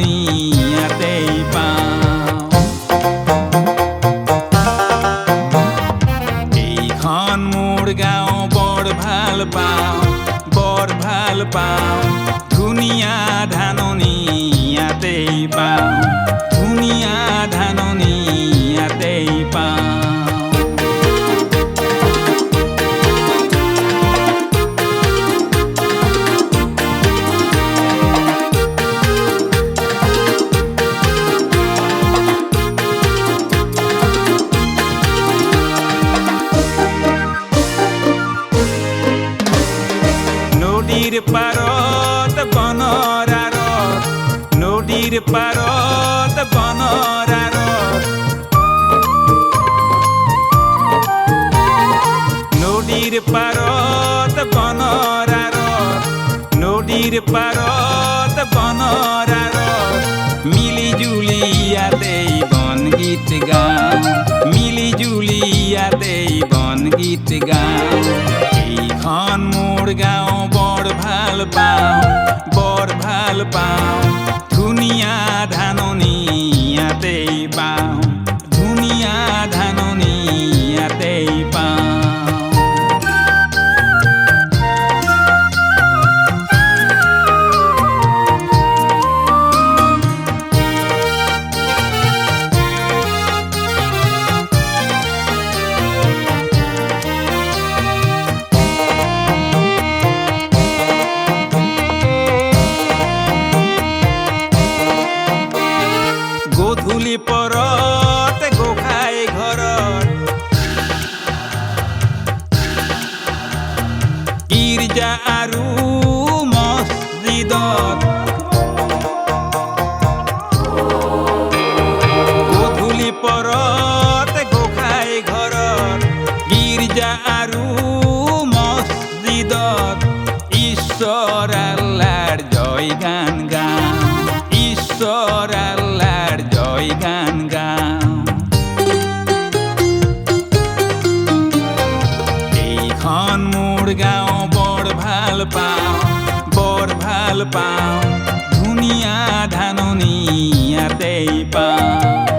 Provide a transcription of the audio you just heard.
ধাননি ইয়াতেই পাওঁ। এইখন মোৰ গাঁও বৰ ভাল পাওঁ, বৰ ভাল পাওঁ। ধুনীয়া ধাননি ইয়াতেই পাওঁ, ধুনীয়া ধাননি ইয়াতেই পাওঁ। নদীৰ পাৰত বনৰ আঁৰত, নদীৰ পাৰত বনৰ আঁৰত, নদীৰ পাৰত বনৰ আঁৰত, নদীৰ পাৰত বনৰ আঁৰত। মিলি জুলি ইয়াতেই বনগীত গাওঁ, মিলি জুলি ইয়াতেই বনগীত গাওঁ। এইখন মোৰ গাঁও বৰ ভাল পাওঁ, বৰ ভাল পাওঁ। ধুনীয়া ধাননি ইয়াতেই পাওঁ, ধুনীয়া ধাননি ইয়াতেই পাওঁ। গধূলি পৰত গোসাঁই ঘৰত, গীৰ্জা আৰু মছজিদত, গধূলি পৰত গোসাঁই ঘৰত, গীৰ্জা আৰু মছজিদত ঈশ্বৰ আল্লাৰ জয় গান গাওঁ, ঈশ্বৰ আল্লাৰ জয় গান গাওঁ। এইখন মোৰ গাঁও বৰ ভাল পাওঁ, বৰ ভাল পাওঁ। ধুনীয়া ধাননি ইয়াতেই পাওঁ।